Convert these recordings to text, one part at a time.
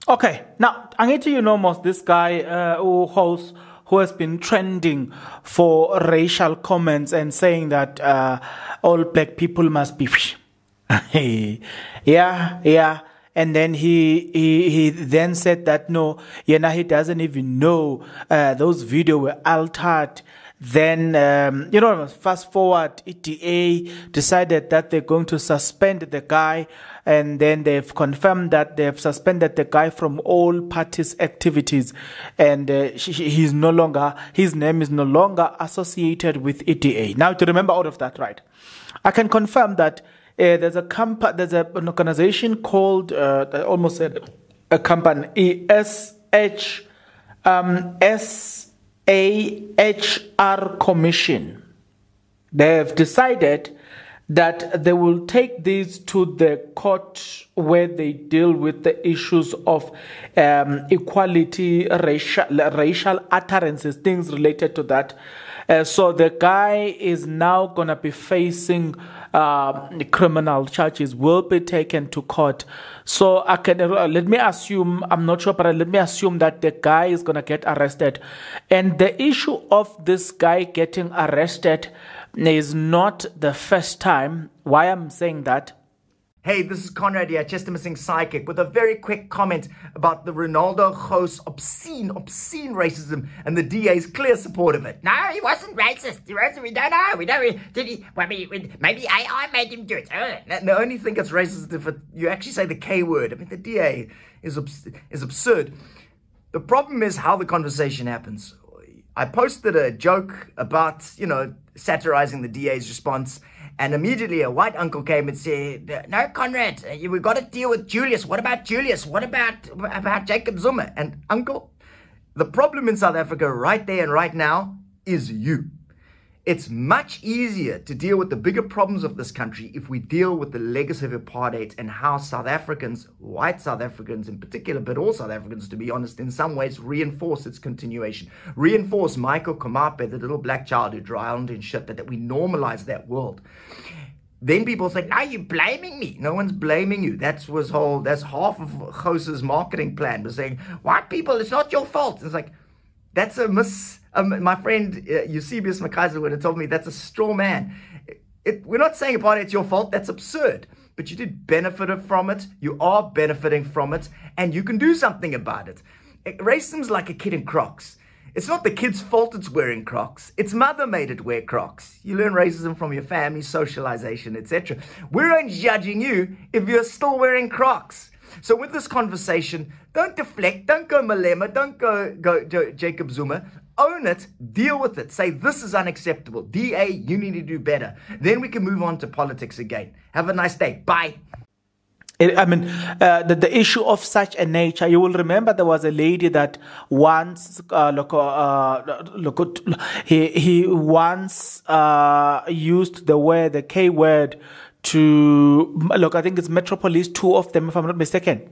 Okay, now Angeti, you know most this guy who has been trending for racial comments and saying that all black people must be yeah. And then he then said that no, he doesn't even know those videos were altered. Then, fast forward, ETA decided that they're going to suspend the guy, and then they've confirmed that they've suspended the guy from all parties' activities, and his name is no longer associated with ETA. Now, to remember all of that, right? I can confirm that there's an organization called, I almost said a company, SAHR Commission. They have decided that they will take these to the court where they deal with the issues of equality, racial utterances, things related to that. So the guy is now going to be facing criminal charges, will be taken to court. So let me assume, I'm not sure, but let me assume that the guy is going to get arrested. And the issue of this guy getting arrested is not the first time. Why I'm saying that? Hey, this is Conrad here, just a missing sidekick, with a very quick comment about the Ronaldo Gous obscene racism and the DA's clear support of it. No, he wasn't racist. We don't know. Did he? Well, maybe AI made him do it. I only think it's racist if you actually say the K word. I mean, the DA is absurd. The problem is how the conversation happens. I posted a joke about, satirizing the DA's response, and immediately a white uncle came and said, no, Conrad, we've got to deal with Julius. What about Julius? What about Jacob Zuma? And uncle, the problem in South Africa right there and right now is you. It's much easier to deal with the bigger problems of this country if we deal with the legacy of apartheid and how South Africans, white South Africans in particular, but all South Africans, to be honest, in some ways reinforce its continuation. Reinforce Michael Komape, the little black child who drowned in shit, that we normalize that world. Then people say, no, you're blaming me. No one's blaming you. That's half of Gous's marketing plan, was saying, white people, it's not your fault. It's like, that's a my friend Eusebius McKaiser would have told me that's a straw man. We're not saying apartheid's your fault. That's absurd. But you did benefit from it. You are benefiting from it. And you can do something about it. Racism's like a kid in Crocs. It's not the kid's fault it's wearing Crocs. Its mother made it wear Crocs. You learn racism from your family, socialization, etc. We're only judging you if you're still wearing Crocs. So with this conversation, don't deflect, don't go Malema, don't go Jacob Zuma. Own it, deal with it. Say, this is unacceptable. DA, you need to do better. Then we can move on to politics again. Have a nice day. Bye. The issue of such a nature, you will remember there was a lady that once, he once used the K word to, I think it's Metropolis, 2 of them, if I'm not mistaken.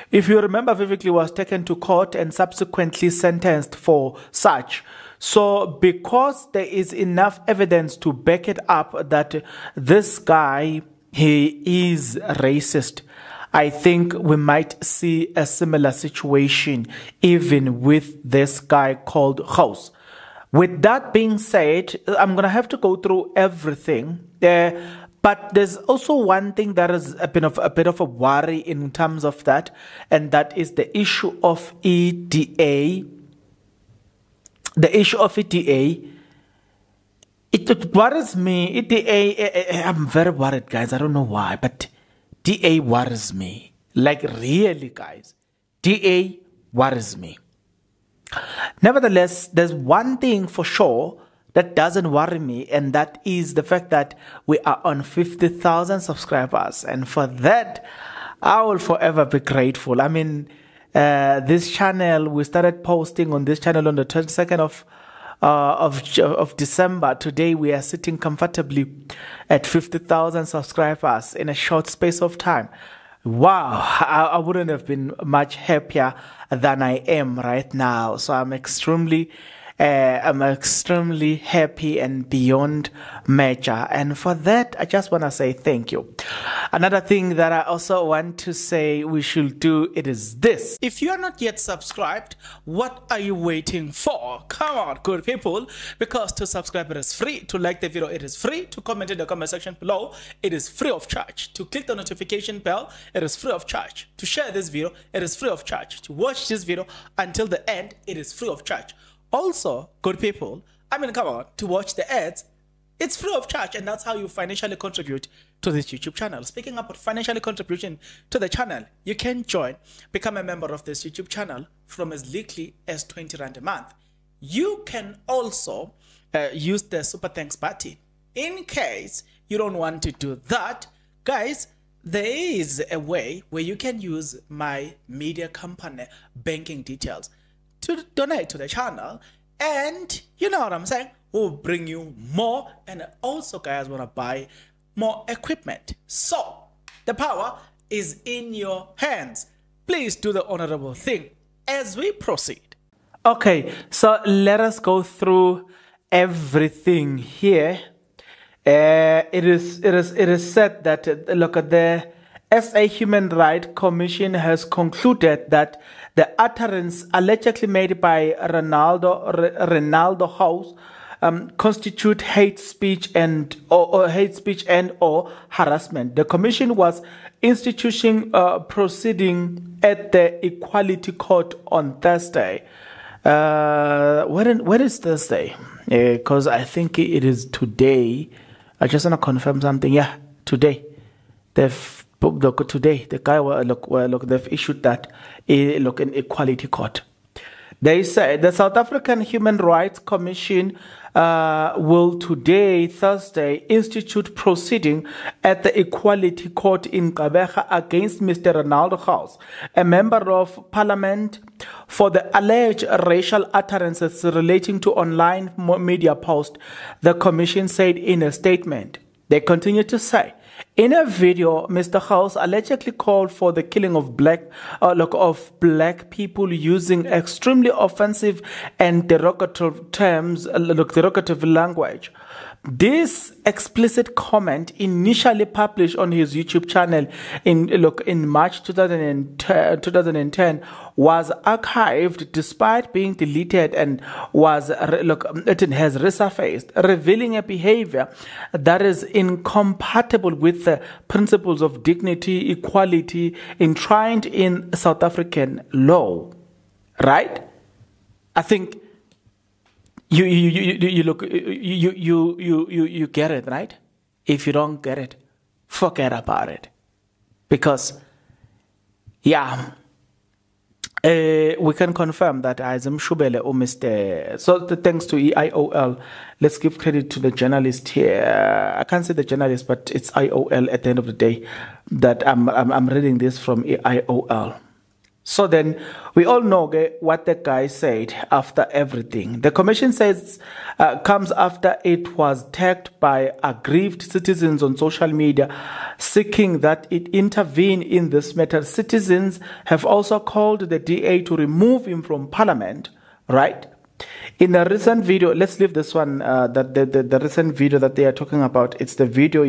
If you remember vividly, was taken to court and subsequently sentenced for such. So because there is enough evidence to back it up that this guy, he is racist, I think we might see a similar situation even with this guy called Gous. With that being said, I'm going to have to go through everything there. But there's also one thing that is a bit of a worry in terms of that, and that is the issue of EDA. The issue of EDA, it worries me. EDA, I'm very worried, guys. I don't know why, but DA worries me. Like, really, guys. DA worries me. Nevertheless, there's one thing for sure that doesn't worry me, and that is the fact that we are on 50,000 subscribers. And for that, I will forever be grateful. I mean, this channel, we started posting on this channel on the 22nd of December. Today, we are sitting comfortably at 50,000 subscribers in a short space of time. Wow, I wouldn't have been much happier than I am right now. So I'm extremely I'm extremely happy and beyond measure. And for that, I just want to say thank you. Another thing that I also want to say we should do, it is this. If you are not yet subscribed, what are you waiting for? Come on, good people. Because to subscribe, it is free. To like the video, it is free. To comment in the comment section below, it is free of charge. To click the notification bell, it is free of charge. To share this video, it is free of charge. To watch this video until the end, it is free of charge. Also, good people, I mean, come on, to watch the ads, it's free of charge, and that's how you financially contribute to this YouTube channel. Speaking about financially contribution to the channel, you can become a member of this YouTube channel from as little as 20 Rand a month. You can also use the super thanks button. In case you don't want to do that, guys, there is a way where you can use my media company banking details to donate to the channel, and you know what I'm saying, we'll bring you more, and also guys want to buy more equipment. So the power is in your hands. Please do the honorable thing as we proceed. Okay, so let us go through everything here. It is said that look at the SA Human Rights Commission has concluded that the utterance allegedly made by Ronaldo House constitute hate speech and or harassment. The commission was instituting proceeding at the Equality Court on Thursday. When is Thursday? Because I think it is today. I just want to confirm something. Yeah, today. Today the guy they've issued that in Equality Court. They say the South African Human Rights Commission will today, Thursday, institute proceeding at the Equality Court in Gqeberha against Mr. Ronaldo House, a member of parliament, for the alleged racial utterances relating to online media posts, the commission said in a statement. They continue to say, in a video, Mr. House allegedly called for the killing of black people using extremely offensive and derogative language. This explicit comment, initially published on his YouTube channel in March 2010, was archived despite being deleted, and it has resurfaced, revealing a behavior that is incompatible with the principles of dignity, equality enshrined in South African law. Right? I think you get it, right? If you don't get it, forget about it. Because, yeah, we can confirm that Azim Shubele or Mr. So thanks to IOL. Let's give credit to the journalist here. I can't say the journalist, but it's IOL at the end of the day that I'm reading this from IOL. So then we all know what the guy said after everything. The commission says comes after it was tagged by aggrieved citizens on social media seeking that it intervene in this matter. Citizens have also called the DA to remove him from parliament, right? In a recent video, let's leave this one, the recent video that they are talking about. It's the video,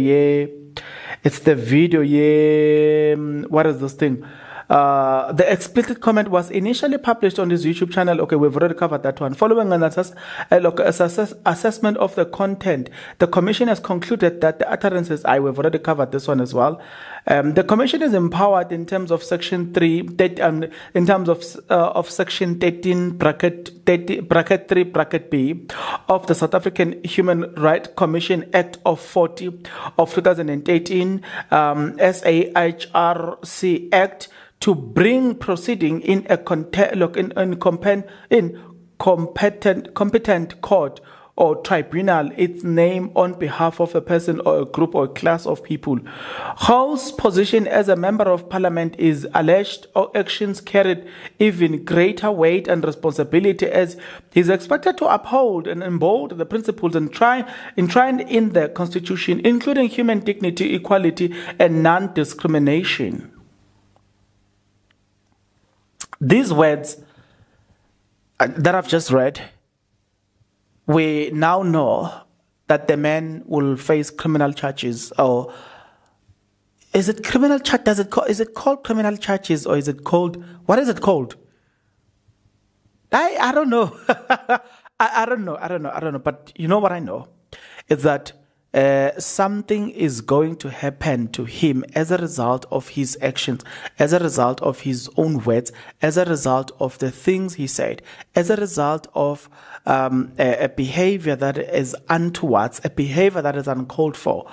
what is this thing? The explicit comment was initially published on his YouTube channel. Okay, we've already covered that one. Following an assessment of the content, the commission has concluded that the utterances, we've already covered this one as well. The commission is empowered in terms of Section 3, in terms of Section 13, bracket 3, bracket B of the South African Human Rights Commission Act of 40 of 2018, SAHRC Act, to bring proceeding in a competent court or tribunal its name on behalf of a person or a group or a class of people. Howe's position as a member of parliament is alleged or actions carried even greater weight and responsibility, as he is expected to uphold and embolden the principles enshrined in the constitution, including human dignity, equality, and non-discrimination. These words that I've just read, we now know that the man will face criminal charges, or is it criminal charge? Is it called criminal charges, or is it called, what is it called? I don't know. I don't know. But you know what I know is that something is going to happen to him as a result of his actions, as a result of his own words, as a result of the things he said, as a result of a behavior that is untowards, a behavior that is uncalled for.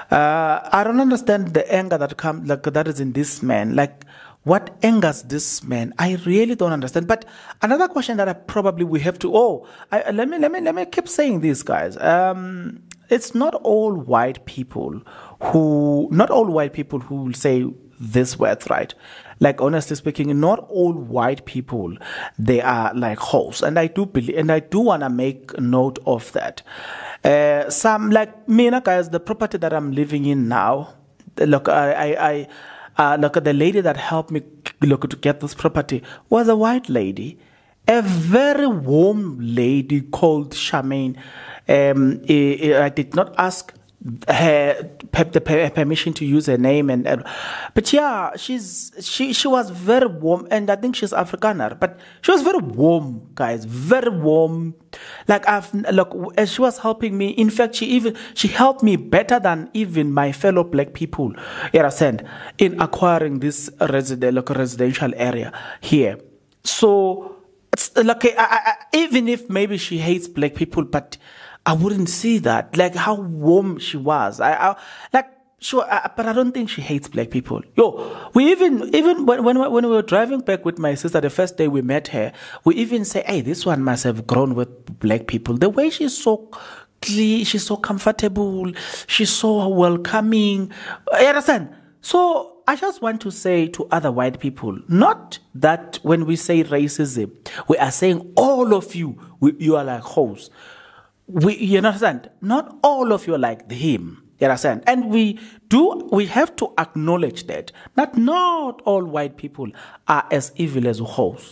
I don't understand the anger that is in this man. Like, what angers this man? I really don't understand. But another question that we have to. Let me keep saying this, guys. It's not all white people who will say these words, right? Like, honestly speaking, not all white people, they are like hoes. And I do believe, and I do want to make note of that. Some, like me, guys, the property that I'm living in now, look, look, the lady that helped me to get this property was a white lady, a very warm lady called Charmaine. I did not ask her permission to use her name, but yeah, she was very warm, and I think she's Afrikaner, but she was very warm, guys, very warm. Like, as she was helping me, in fact, she helped me better than even my fellow black people, in acquiring this residential area here. So it's like, even if maybe she hates black people, but I wouldn't see that. Like, how warm she was. Sure, but I don't think she hates black people. We even when we were driving back with my sister the first day we met her, we even say, hey, this one must have grown with black people. The way she's so clean, she's so comfortable, she's so welcoming. You understand? So I just want to say to other white people, not that when we say racism, we are saying all of you, you are like hoes. You understand? Not all of you are like him. You understand? And we have to acknowledge that not all white people are as evil as hoes.